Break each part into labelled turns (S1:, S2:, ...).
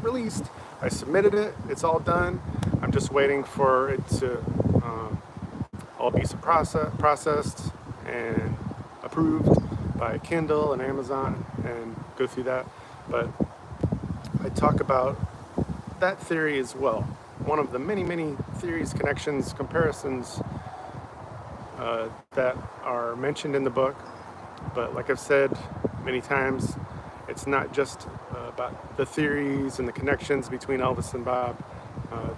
S1: released. I submitted it. It's all done. I'm just waiting for it to all be processed and approved by Kindle and Amazon and go through that. But I talk about that theory as well. One of the many theories, connections, comparisons that are mentioned in the book. But like I've said many times, it's not just about the theories and the connections between Elvis and Bob.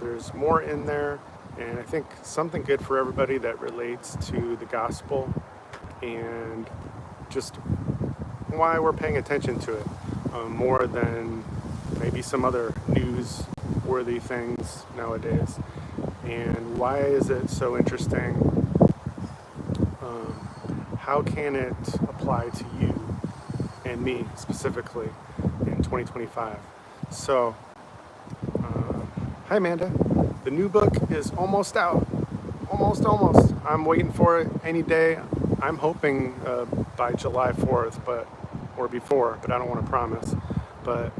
S1: There's more in there, and I think something good for everybody that relates to the gospel and just why we're paying attention to it more than maybe some other news-worthy things nowadays. And why is it so interesting? How can it apply to you and me specifically in 2025? So, hi Amanda. The new book is almost out. Almost. I'm waiting for it any day. I'm hoping by July 4th, or before, but I don't want to promise. But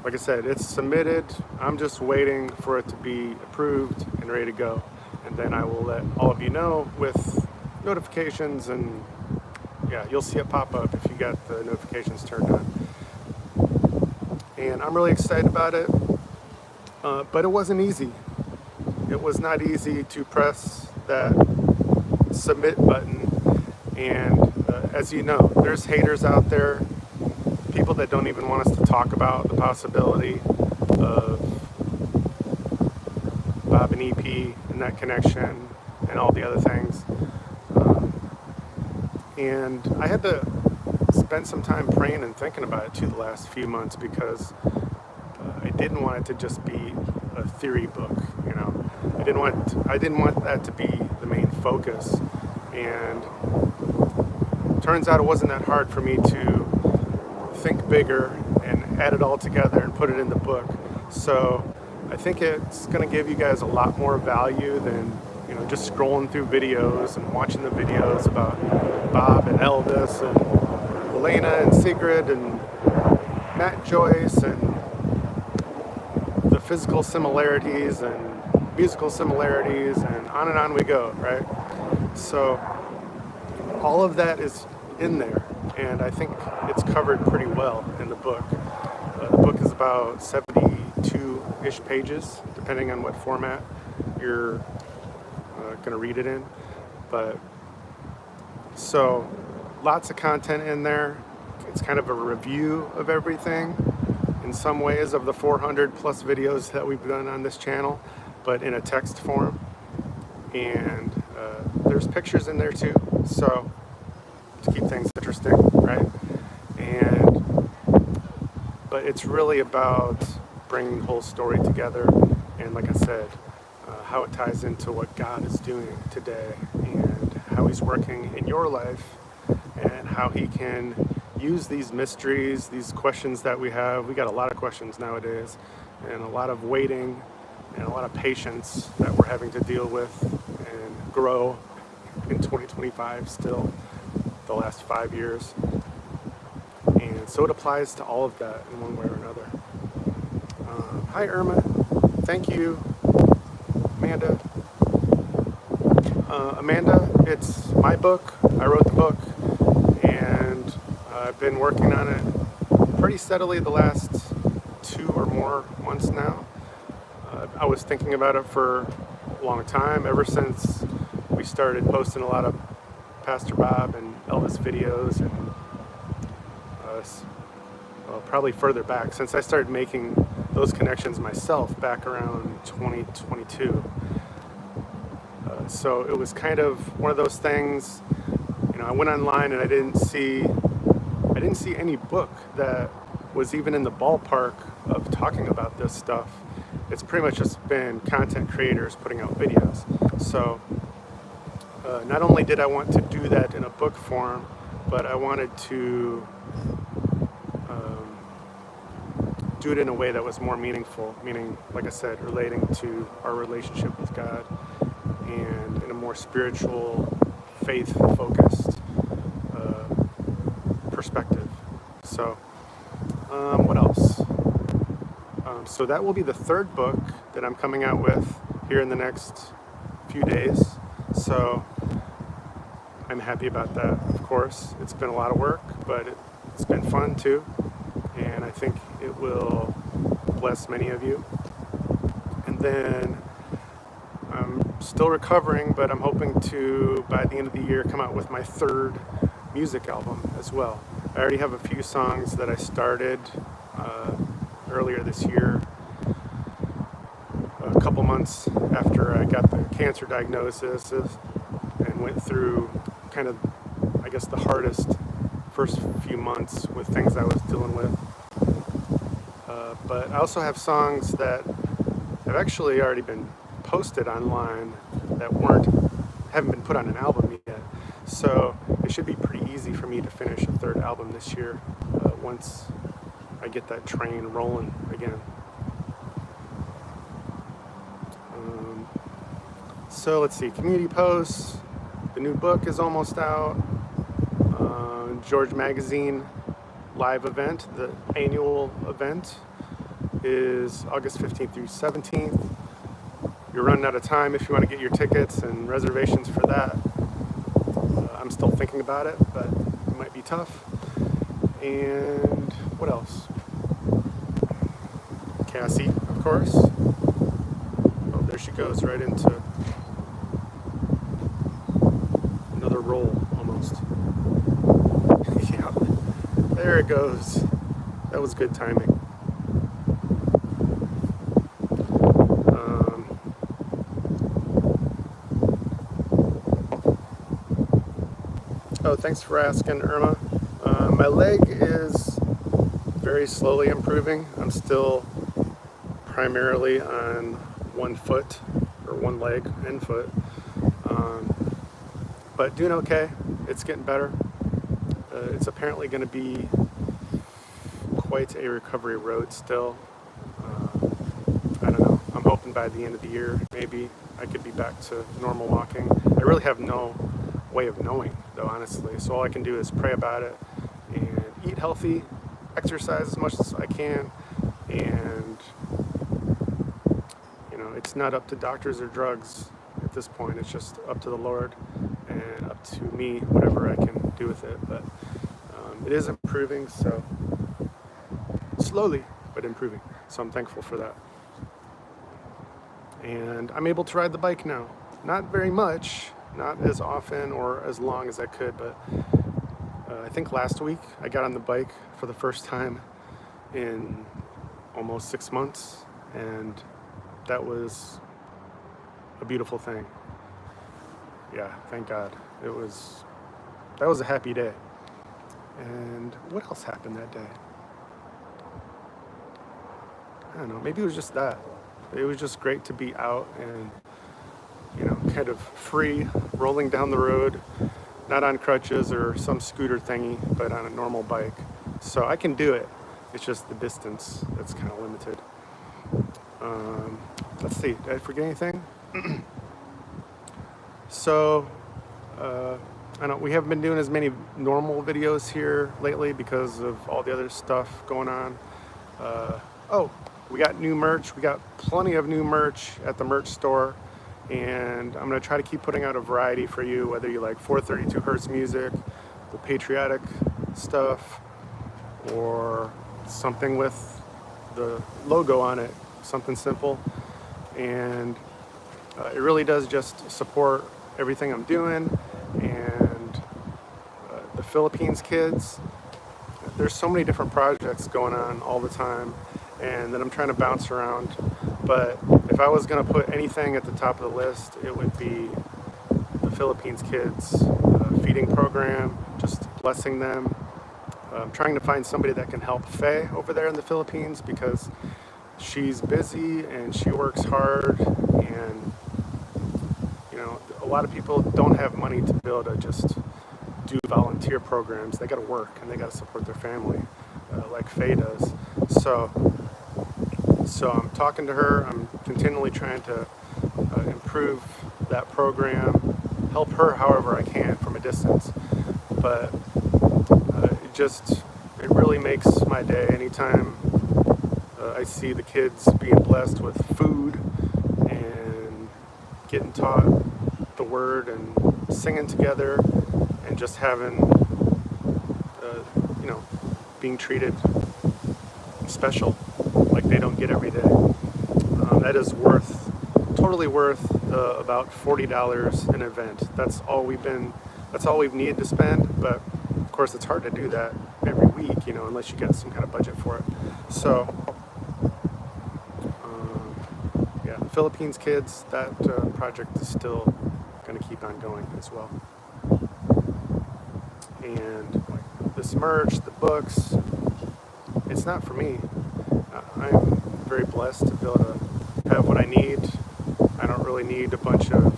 S1: like I said, it's submitted. I'm just waiting for it to be approved and ready to go. And then I will let all of you know with notifications, and yeah, you'll see it pop up if you got the notifications turned on. And I'm really excited about it, but it wasn't easy. It was not easy to press that submit button. And as you know, there's haters out there, people that don't even want us to talk about the possibility of Bob and EP and that connection and all the other things. And I had to spend some time praying and thinking about it too the last few months, because I didn't want it to just be a theory book, you know. I didn't want that to be the main focus. And turns out it wasn't that hard for me to think bigger and add it all together and put it in the book. So I think it's going to give you guys a lot more value than, you know, just scrolling through videos and watching the videos about Bob and Elvis and Elena and Sigrid and Matt Joyce and the physical similarities and musical similarities, and on we go, right? So all of that is in there, and I think it's covered pretty well in the book. The book is about 72-ish pages, depending on what format you're going to read it in. But so lots of content in there. It's kind of a review of everything in some ways, of the 400 plus videos that we've done on this channel, but in a text form. And there's pictures in there too, so to keep things interesting, right? But it's really about bringing the whole story together, and like I said, how it ties into what God is doing today and how he's working in your life, and how he can use these mysteries, these questions that we have. We got a lot of questions nowadays, and a lot of waiting and a lot of patience that we're having to deal with and grow in 2025 still, the last 5 years. And so it applies to all of that in one way or another. Hi Irma, thank you. Amanda. Amanda, it's my book. I wrote the book, and I've been working on it pretty steadily the last 2 or more months now. I was thinking about it for a long time, ever since we started posting a lot of Pastor Bob and Elvis videos, and probably further back, since I started making those connections myself back around 2022. So it was kind of one of those things, you know, I went online and I didn't see any book that was even in the ballpark of talking about this stuff. It's pretty much just been content creators putting out videos. So not only did I want to do that in a book form, but I wanted to do it in a way that was more meaningful, meaning, like I said, relating to our relationship with God, and in a more spiritual, faith-focused perspective. So, what else? So that will be the third book that I'm coming out with here in the next few days. So I'm happy about that, of course. It's been a lot of work, but it's been fun too. And I think it will bless many of you. And then I'm still recovering, but I'm hoping to, by the end of the year, come out with my third music album as well. I already have a few songs that I started earlier this year, a couple months after I got the cancer diagnosis, and went through kind of, I guess, the hardest first few months with things I was dealing with. But I also have songs that have actually already been posted online that haven't been put on an album yet. So it should be pretty easy for me to finish a third album this year once I get that train rolling again. So let's see, community posts, the new book is almost out, George Magazine live event, the annual event is August 15th through 17th. You're running out of time if you want to get your tickets and reservations for that. I'm still thinking about it, but it might be tough. And what else? Cassie, of course. Oh, there she goes, right into another roll, almost. Yeah, there it goes. That was good timing. Oh, thanks for asking, Irma. My leg is very slowly improving. I'm still primarily on one foot, or one leg and foot, but doing okay. It's getting better. It's apparently going to be quite a recovery road still. I don't know. I'm hoping by the end of the year, maybe I could be back to normal walking. I really have no way of knowing, though, honestly. So all I can do is pray about it and eat healthy, exercise as much as I can, and it's not up to doctors or drugs at this point. It's just up to the Lord and up to me, whatever I can do with it. But it is improving, so slowly, but improving. So I'm thankful for that. And I'm able to ride the bike now. Not very much, not as often or as long as I could, but I think last week I got on the bike for the first time in almost 6 months, and that was a beautiful thing. Yeah, thank God. That was a happy day. And what else happened that day? I don't know, maybe it was just that. It was just great to be out and kind of free, rolling down the road, not on crutches or some scooter thingy, but on a normal bike. So I can do it. It's just the distance that's kind of limited. Let's see, did I forget anything? So, I know we haven't been doing as many normal videos here lately because of all the other stuff going on. We got new merch. We got plenty of new merch at the merch store. And I'm going to try to keep putting out a variety for you, whether you like 432 hertz music, the patriotic stuff, or something with the logo on it, something simple. And it really does just support everything I'm doing. And the Philippines kids, there's so many different projects going on all the time, and that I'm trying to bounce around. But if I was going to put anything at the top of the list, it would be the Philippines kids feeding program, just blessing them. I'm trying to find somebody that can help Faye over there in the Philippines because she's busy and she works hard, and a lot of people don't have money to be able to just do volunteer programs. They got to work and they got to support their family like Faye does. So I'm talking to her. I'm continually trying to improve that program, help her however I can from a distance. But it really makes my day anytime I see the kids being blessed with food and getting taught the word and singing together and just having, being treated special like they don't get every day. That is totally worth about $40 an event. That's all we've needed to spend, but of course it's hard to do that every week, unless you get some kind of budget for it. So, yeah, the Philippines kids, that project is still going to keep on going as well. And this merch, the books, it's not for me. I'm very blessed to be able to have what I need. I don't really need a bunch of,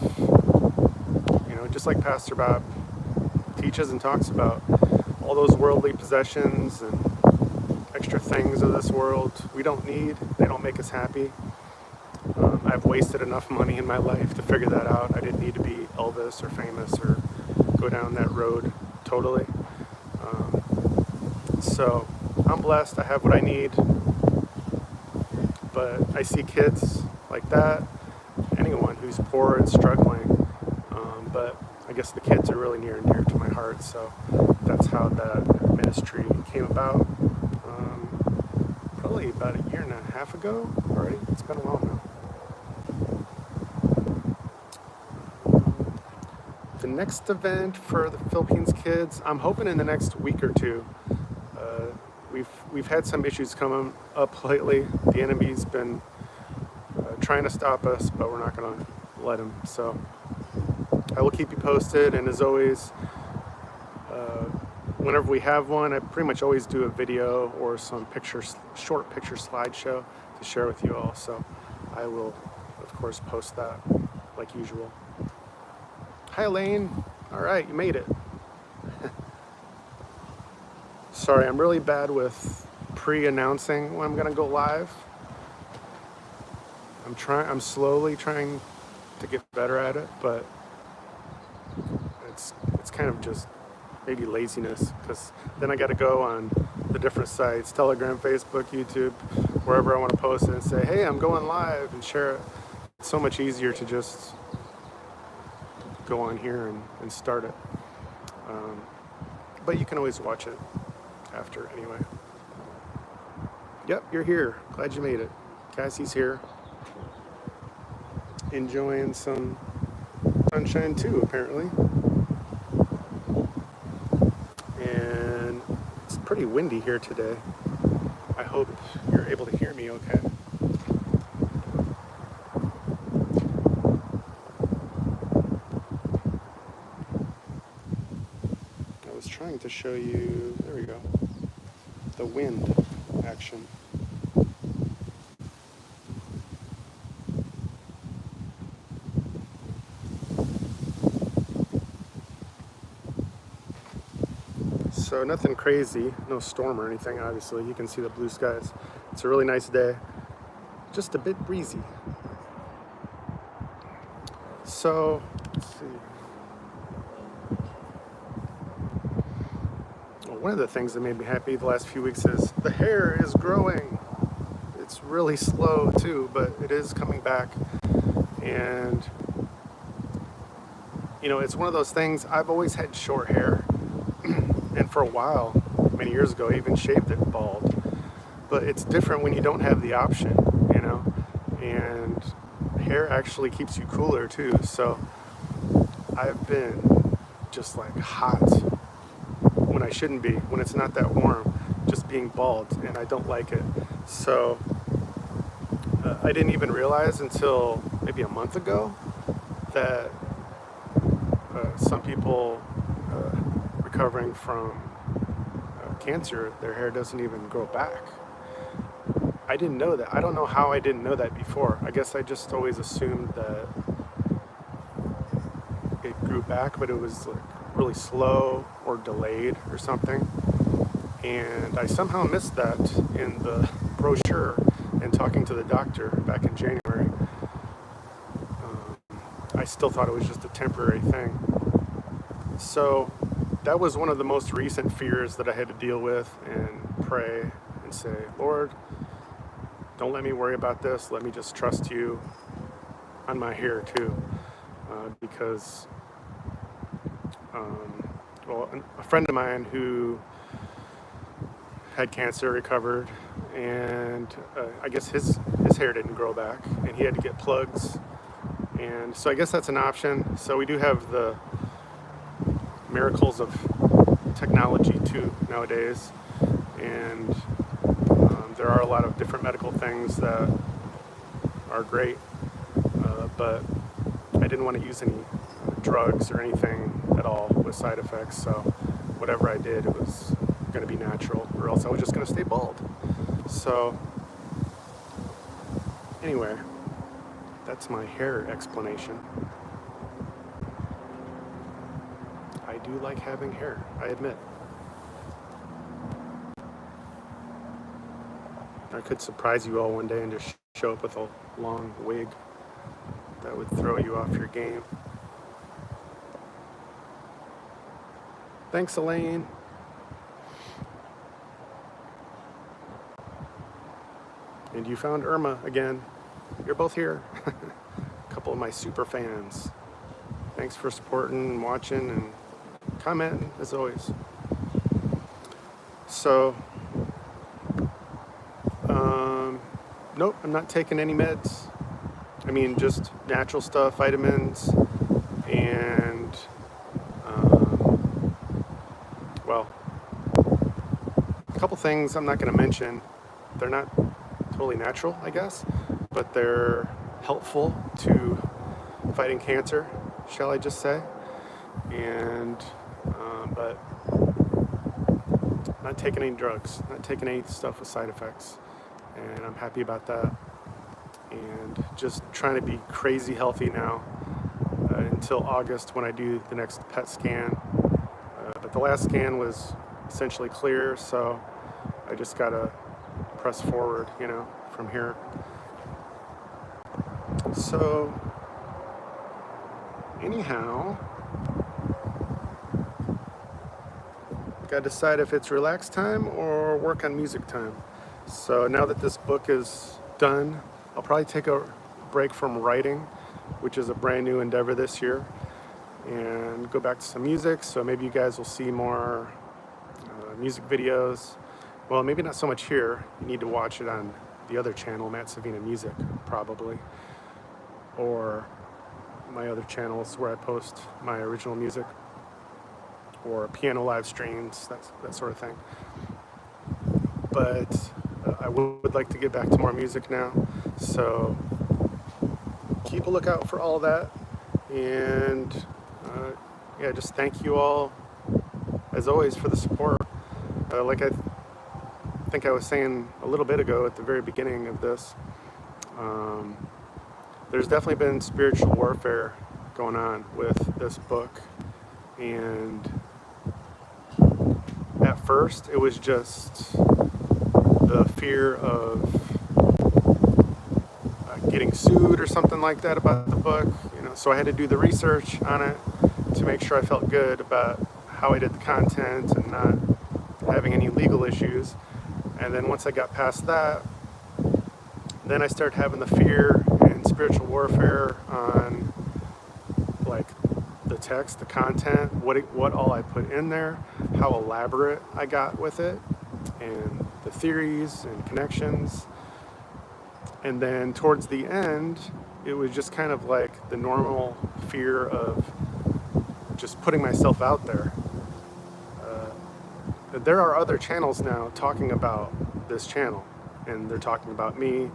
S1: just like Pastor Bob teaches and talks about, all those worldly possessions and extra things of this world we don't need. They don't make us happy. I've wasted enough money in my life to figure that out. I didn't need to be Elvis or famous or go down that road totally. So I'm blessed. I have what I need. But I see kids like that, anyone who's poor and struggling. But I guess the kids are really near and dear to my heart. So that's how that ministry came about. Probably about 1.5 years ago already. It's been a while now. The next event for the Philippines kids, I'm hoping in the next week or two. We've had some issues coming up lately. The enemy's been trying to stop us, but we're not going to let him. So I will keep you posted, and as always, whenever we have one, I pretty much always do a video or some short picture slideshow to share with you all. So I will, of course, post that like usual. Hi, Elaine. All right, you made it. Sorry, I'm really bad with pre-announcing when I'm gonna go live. I'm slowly trying to get better at it, but it's kind of just maybe laziness, because then I got to go on the different sites, Telegram, Facebook, YouTube, wherever I want to post it and say, hey, I'm going live, and share it. It's so much easier to just go on here and start it. But you can always watch it after anyway. Yep, you're here. Glad you made it. Cassie's here. Enjoying some sunshine too, apparently. And it's pretty windy here today. I hope you're able to hear me okay. I was trying to show you, there we go, the wind action. So nothing crazy, no storm or anything, obviously. You can see the blue skies. It's a really nice day, just a bit breezy. So, let's see. Well, one of the things that made me happy the last few weeks is the hair is growing. It's really slow too, but it is coming back. And, you know, it's one of those things, I've always had short hair. And for a while, many years ago, I even shaved it bald. But it's different when you don't have the option, you know? And hair actually keeps you cooler too. So I've been just like hot when I shouldn't be, when it's not that warm, just being bald, and I don't like it. So I didn't even realize until maybe a month ago that some people recovering from cancer, their hair doesn't even grow back. I didn't know that. I don't know how I didn't know that before. I guess I just always assumed that it grew back, but it was like really slow or delayed or something. And I somehow missed that in the brochure and talking to the doctor back in January. I still thought it was just a temporary thing. So that was one of the most recent fears that I had to deal with and pray and say, Lord, don't let me worry about this. Let me just trust you on my hair too, because well, a friend of mine who had cancer recovered, and I guess his hair didn't grow back, and he had to get plugs, and so I guess that's an option. So we do have the miracles of technology too nowadays, and there are a lot of different medical things that are great, but I didn't want to use any drugs or anything at all with side effects, so whatever I did, it was going to be natural, or else I was just going to stay bald. So anyway, that's my hair explanation. I do like having hair, I admit. I could surprise you all one day and just show up with a long wig. That would throw you off your game. Thanks, Elaine. And you found Irma again. You're both here. A couple of my super fans. Thanks for supporting and watching and commenting, as always. So, nope, I'm not taking any meds. I mean, just natural stuff, vitamins, and, well, a couple things I'm not going to mention. They're not totally natural, I guess, but they're helpful to fighting cancer, shall I just say. And, but not taking any drugs, not taking any stuff with side effects. And I'm happy about that. And just trying to be crazy healthy now until August when I do the next PET scan. But the last scan was essentially clear, so I just gotta press forward, you know, from here. So, anyhow, gotta decide if it's relax time or work on music time. So now that this book is done, I'll probably take a break from writing, which is a brand new endeavor this year, and go back to some music. So maybe you guys will see more music videos. Well, maybe not so much here. You need to watch it on the other channel, MattSavinaMusic, probably, or my other channels where I post my original music, or piano live streams, that sort of thing. But I would like to get back to more music now, so keep a lookout for all that. And yeah, just thank you all, as always, for the support. Like I think I was saying a little bit ago at the very beginning of this, there's definitely been spiritual warfare going on with this book. And at first, it was just the fear of getting sued or something like that about the book, you know. So I had to do the research on it to make sure I felt good about how I did the content and not having any legal issues. And then once I got past that, then I started having the fear and spiritual warfare on, like, the text, the content, what all I put in there, how elaborate I got with it, and the theories and connections. And then towards the end, it was just kind of like the normal fear of just putting myself out there. There are other channels now talking about this channel, and they're talking about me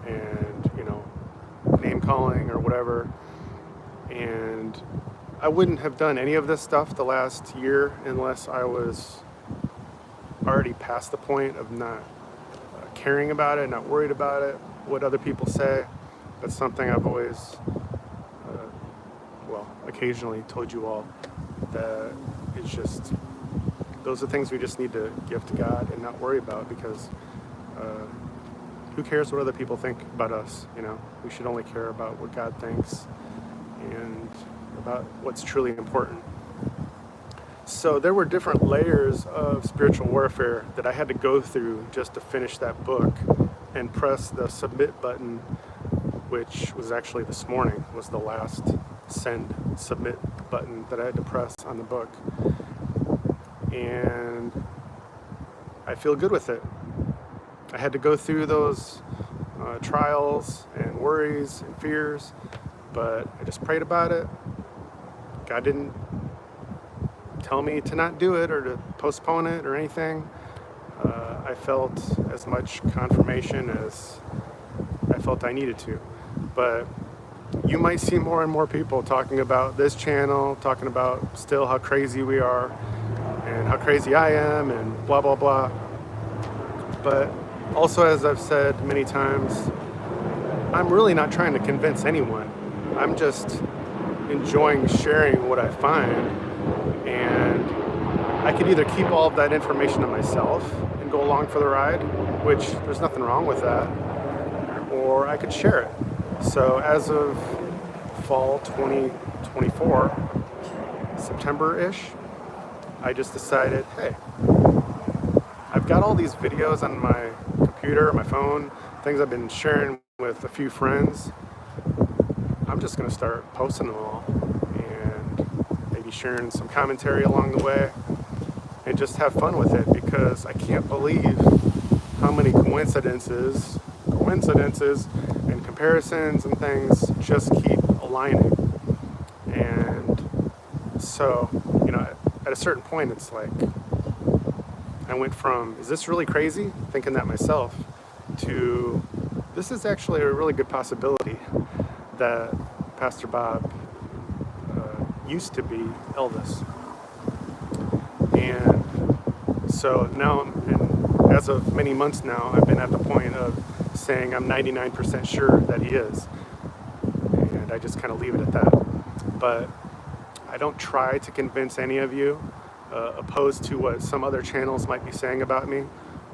S1: and, you know, name calling or whatever. And I wouldn't have done any of this stuff the last year unless I was already past the point of not caring about it, not worried about it, what other people say. That's something I've always, well, occasionally told you all, that it's just, those are things we just need to give to God and not worry about, because who cares what other people think about us, you know? We should only care about what God thinks and about what's truly important. So there were different layers of spiritual warfare that I had to go through just to finish that book and press the submit button, which was actually this morning, was the last send submit button that I had to press on the book. And I feel good with it. I had to go through those trials and worries and fears, but I just prayed about it. God didn't tell me to not do it or to postpone it or anything. I felt as much confirmation as I felt I needed to. But you might see more and more people talking about this channel, talking about still how crazy we are and how crazy I am and blah, blah, blah. But also, as I've said many times, I'm really not trying to convince anyone. I'm just enjoying sharing what I find, and I could either keep all of that information to myself and go along for the ride, which there's nothing wrong with that, or I could share it. So as of fall 2024, September-ish, I just decided, hey, I've got all these videos on my computer, my phone, things I've been sharing with a few friends. I'm just going to start posting them all and maybe sharing some commentary along the way and just have fun with it, because I can't believe how many coincidences and comparisons and things just keep aligning. And so, at a certain point, it's like I went from, is this really crazy? Thinking that myself, to this is actually a really good possibility that Pastor Bob used to be Elvis. And so now, and as of many months now, I've been at the point of saying I'm 99% sure that he is. And I just kind of leave it at that. But I don't try to convince any of you, opposed to what some other channels might be saying about me,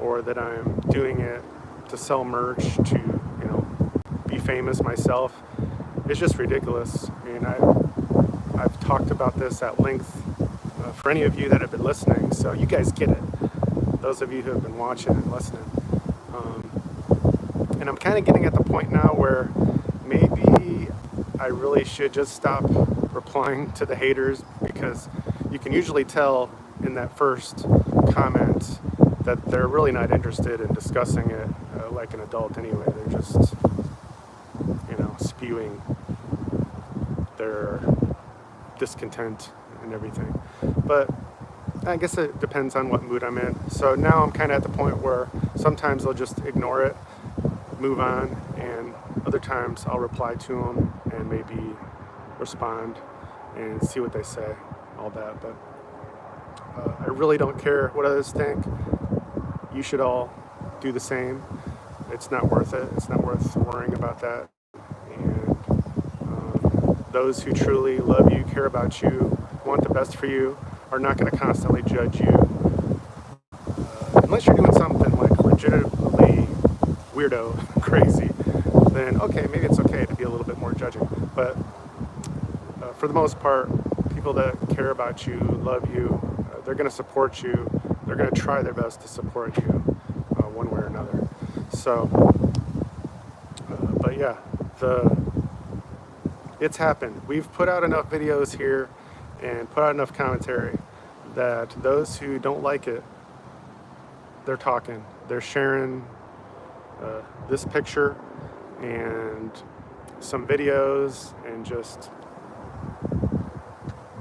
S1: or that I'm doing it to sell merch, to, be famous myself. It's just ridiculous. I mean, I've talked about this at length for any of you that have been listening, so you guys get it. Those of you who have been watching and listening. And I'm kind of getting at the point now where maybe I really should just stop replying to the haters, because you can usually tell in that first comment that they're really not interested in discussing it like an adult anyway. They're just, spewing their discontent and everything. But I guess it depends on what mood I'm in. So now I'm kind of at the point where sometimes I'll just ignore it, move on, and other times I'll reply to them and maybe respond and see what they say, all that. But I really don't care what others think. You should all do the same. It's not worth it. It's not worth worrying about that. And those who truly love you, care about you, want the best for you, are not going to constantly judge you. Unless you're doing something like legitimately weirdo, crazy, then okay, maybe it's okay to be a little bit more judging. But for the most part, people that care about you, love you, they're going to support you. They're going to try their best to support you one way or another. So, but yeah, it's happened. We've put out enough videos here and put out enough commentary that those who don't like it, they're talking. They're sharing this picture and some videos and just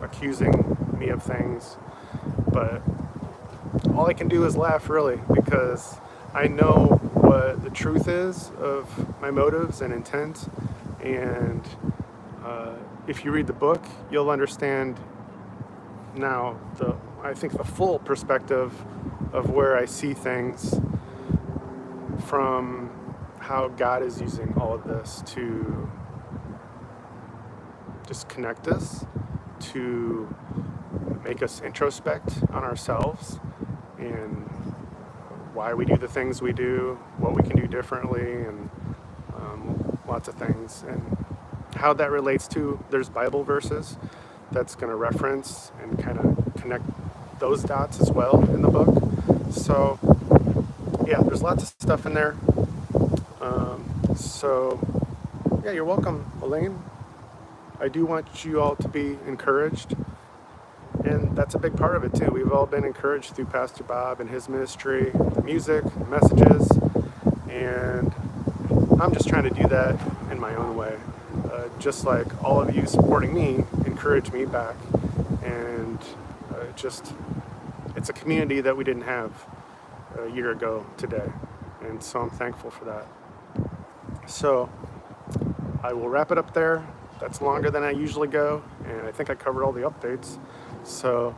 S1: accusing me of things. But all I can do is laugh, really, because I know what the truth is of my motives and intent. And if you read the book, you'll understand now I think the full perspective of where I see things, from how God is using all of this to just connect us, to make us introspect on ourselves and why we do the things we do, what we can do differently, and lots of things. And how that relates to, there's Bible verses that's going to reference and kind of connect those dots as well in the book. So yeah, there's lots of stuff in there. So, yeah, you're welcome, Elaine. I do want you all to be encouraged, and that's a big part of it too. We've all been encouraged through Pastor Bob and his ministry, the music, messages, and I'm just trying to do that in my own way. Just like all of you supporting me, encourage me back, and it's a community that we didn't have a year ago today, and so I'm thankful for that. So I will wrap it up there. That's longer than I usually go, and I think I covered all the updates. So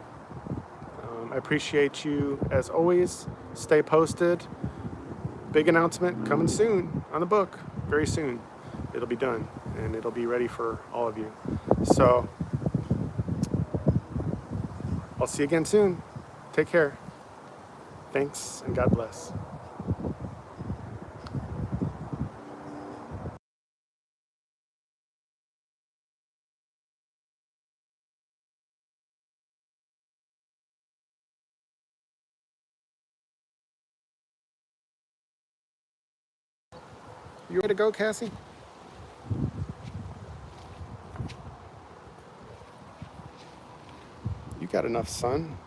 S1: I appreciate you as always. Stay posted. Big announcement coming soon on the book. Very soon. It'll be done, and it'll be ready for all of you. So I'll see you again soon. Take care. Thanks, and God bless. You ready to go, Cassie? You got enough sun.